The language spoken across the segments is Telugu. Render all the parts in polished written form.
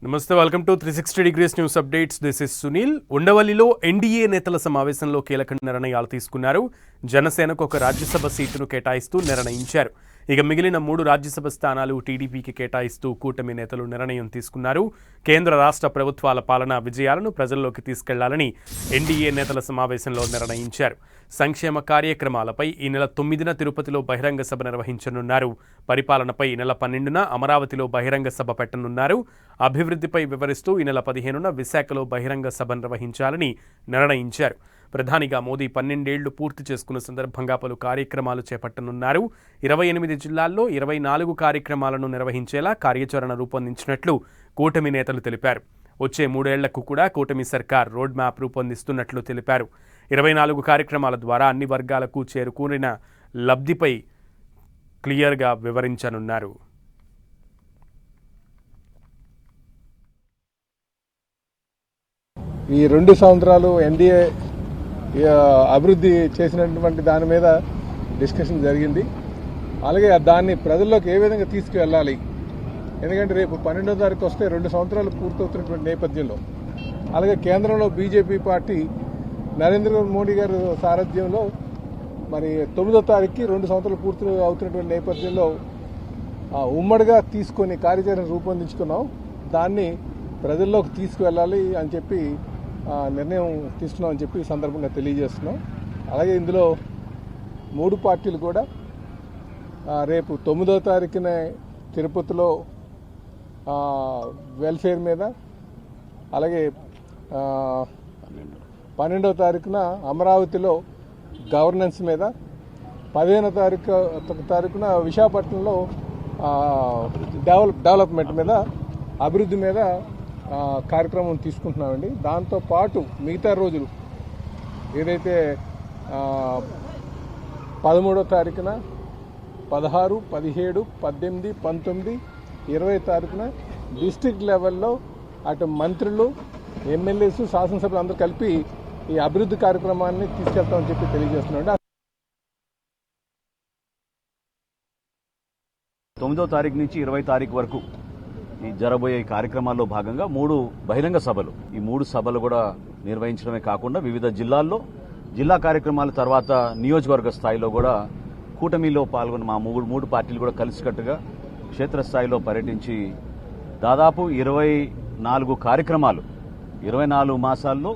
నమస్తే, welcome to 360 degrees news updates. This is Sunil. ఉండవల్లిలో ఎన్డీఏ నేతల సమావేశంలో కీలక నిర్ణయాలు తీసుకున్నారు. జనసేనకు ఒక రాజ్యసభ సీటును కేటాయిస్తూ నిర్ణయించారు. ఇక మిగిలిన 3 రాజ్యసభ స్థానాలు టీడీపీకి కేటాయిస్తూ కూటమి నేతలు నిర్ణయం తీసుకున్నారు. కేంద్ర రాష్ట్ర ప్రభుత్వాల పాలనా విజయాలను ప్రజల్లోకి తీసుకెళ్లాలని ఎన్డీఏ నేతల సమావేశంలో నిర్ణయించారు. సంక్షేమ కార్యక్రమాలపై ఈ నెల 9న తిరుపతిలో బహిరంగ సభ నిర్వహించనున్నారు. పరిపాలనపై ఈ నెల 12న అమరావతిలో బహిరంగ సభ పెట్టనున్నారు. అభివృద్ధిపై వివరిస్తూ ఈ నెల 15న విశాఖలో బహిరంగ సభ నిర్వహించాలని నిర్ణయించారు. ప్రధానిగా మోదీ 12 ఏళ్లు పూర్తి చేసుకున్న సందర్భంగా పలు కార్యక్రమాలు చేపట్టనున్నారు. 28 జిల్లాల్లో 24 కార్యక్రమాలను నిర్వహించేలా కార్యాచరణ రూపొందించినట్లు కూటమి నేతలు తెలిపారు. వచ్చే 3 ఏళ్లకు కూడా కూటమి సర్కార్ రోడ్ మ్యాప్ రూపొందిస్తున్నట్లు తెలిపారు. 24 కార్యక్రమాల ద్వారా అన్ని వర్గాలకు చేరుకూరిన లబ్ధిపై క్లియర్గా వివరించనున్నారు. ఈ 2 సంవత్సరాలు ఎన్డీఏ అభివృద్ధి చేసినటువంటి దాని మీద డిస్కషన్ జరిగింది. అలాగే దాన్ని ప్రజల్లోకి ఏ విధంగా తీసుకువెళ్ళాలి, ఎందుకంటే రేపు 12వ తారీఖు వస్తే 2 సంవత్సరాలు పూర్తవుతున్నటువంటి నేపథ్యంలో, అలాగే కేంద్రంలో బీజేపీ పార్టీ నరేంద్ర మోడీ గారి సారథ్యంలో మరి 9వ తారీఖుకి 2 సంవత్సరాలు పూర్తి అవుతున్నటువంటి నేపథ్యంలో ఉమ్మడిగా తీసుకొని కార్యాచరణ రూపొందించుకున్నాం. దాన్ని ప్రజల్లోకి తీసుకువెళ్ళాలి అని చెప్పి నిర్ణయం తీసుకున్నామని చెప్పి ఈ సందర్భంగా తెలియజేస్తున్నాం. అలాగే ఇందులో 3 పార్టీలు కూడా రేపు 9వ తారీఖున తిరుపతిలో వెల్ఫేర్ మీద, అలాగే 12వ తారీఖున అమరావతిలో గవర్నెన్స్ మీద, 15వ తారీఖున విశాఖపట్నంలో డెవలప్మెంట్ మీద, అభివృద్ధి మీద కార్యక్రమం తీసుకుంటున్నామండి. దాంతోపాటు మిగతా రోజులు ఏదైతే 13వ తారీఖున 16, 17, 18, 19, 20 తారీఖున డిస్ట్రిక్ట్ లెవెల్లో అటు మంత్రులు, ఎమ్మెల్యేస్, శాసనసభ్యులు అందరూ కలిపి ఈ అభివృద్ధి కార్యక్రమాన్ని తీసుకెళ్తామని చెప్పి తెలియజేస్తున్నామండి. 9వ తారీఖు నుంచి 20వ తారీఖు వరకు ఈ జరబోయే కార్యక్రమాల్లో భాగంగా 3 బహిరంగ సభలు, ఈ 3 సభలు కూడా నిర్వహించడమే కాకుండా వివిధ జిల్లాల్లో జిల్లా కార్యక్రమాల తర్వాత నియోజకవర్గ స్థాయిలో కూడా కూటమిలో పాల్గొన్న మా 3 పార్టీలు కూడా కలిసికట్టుగా క్షేత్రస్థాయిలో పర్యటించి దాదాపు 24 కార్యక్రమాలు, 24 మాసాల్లో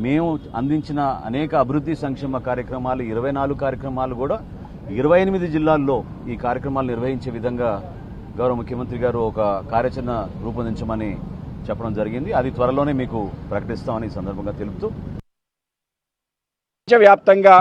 మేము అందించిన అనేక అభివృద్ధి సంక్షేమ కార్యక్రమాలు 24 కార్యక్రమాలు కూడా 28 జిల్లాల్లో ఈ కార్యక్రమాలు నిర్వహించే విధంగా గౌరవ ముఖ్యమంత్రి గారు ఒక కార్యాచరణ రూపొందించమని చెప్పడం జరిగింది. అది త్వరలోనే మీకు ప్రకటిస్తామని ఈ సందర్భంగా తెలుపుతూ, ప్రపంచవ్యాప్తంగా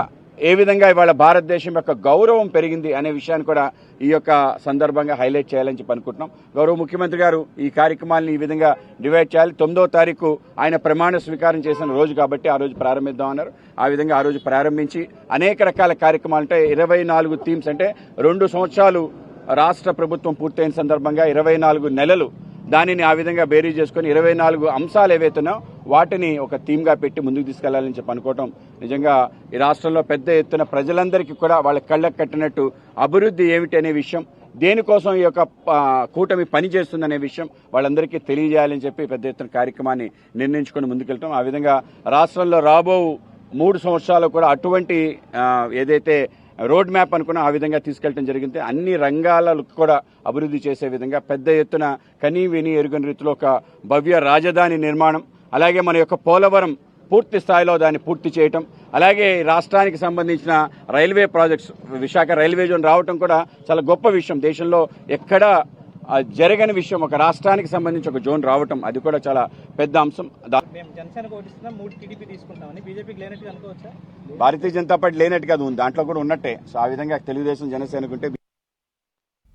ఏ విధంగా ఇవాళ భారతదేశం యొక్క గౌరవం పెరిగింది అనే విషయాన్ని కూడా ఈ యొక్క సందర్భంగా హైలైట్ చేయాలని చెప్పి అనుకుంటున్నాం. గౌరవ ముఖ్యమంత్రి గారు ఈ కార్యక్రమాన్ని ఈ విధంగా డివైడ్ చేయాలి. 9వ తారీఖు ఆయన ప్రమాణ స్వీకారం చేసిన రోజు కాబట్టి ఆ రోజు ప్రారంభిద్దామన్నారు. ఆ విధంగా ఆ రోజు ప్రారంభించి అనేక రకాల కార్యక్రమాలు అంటే 24 థీమ్స్, అంటే 2 సంవత్సరాలు రాష్ట్ర ప్రభుత్వం పూర్తయిన సందర్భంగా 24 నెలలు దానిని ఆ విధంగా బేరీ చేసుకుని 24 అంశాలు ఏవైతున్నాయో వాటిని ఒక థీమ్గా పెట్టి ముందుకు తీసుకెళ్లాలని చెప్పి అనుకోవటం నిజంగా ఈ రాష్ట్రంలో పెద్ద ఎత్తున ప్రజలందరికీ కూడా వాళ్ళ కళ్ళకు కట్టినట్టు అభివృద్ధి ఏమిటి అనే విషయం, దేనికోసం ఈ యొక్క కూటమి పనిచేస్తుందనే విషయం వాళ్ళందరికీ తెలియజేయాలని చెప్పి పెద్ద ఎత్తున కార్యక్రమాన్ని నిర్ణయించుకుని ముందుకెళ్తాం. ఆ విధంగా రాష్ట్రంలో రాబో 3 సంవత్సరాలు కూడా అటువంటి ఏదైతే రోడ్ మ్యాప్ అనుకున్నా ఆ విధంగా తీసుకెళ్లడం జరిగింది. అన్ని రంగాలకు కూడా అభివృద్ధి చేసే విధంగా పెద్ద ఎత్తున కనీ విని ఎరుగని రీతిలో ఒక భవ్య రాజధాని నిర్మాణం, అలాగే మన యొక్క పోలవరం పూర్తి స్థాయిలో దాన్ని పూర్తి చేయటం, అలాగే రాష్ట్రానికి సంబంధించిన railway projects, Visakha railway zone రావటం కూడా చాలా గొప్ప విషయం. దేశంలో ఎక్కడా జరగని విషయం, ఒక రాష్ట్రానికి సంబంధించి ఒక జోన్ రావటం, అది కూడా చాలా పెద్ద అంశం. భారతీయ జనతా పార్టీ లేనట్టు కాదు, దాంట్లో కూడా ఉన్నట్టే. సో ఆ విధంగా తెలుగుదేశం, జనసేనకు ఉంటే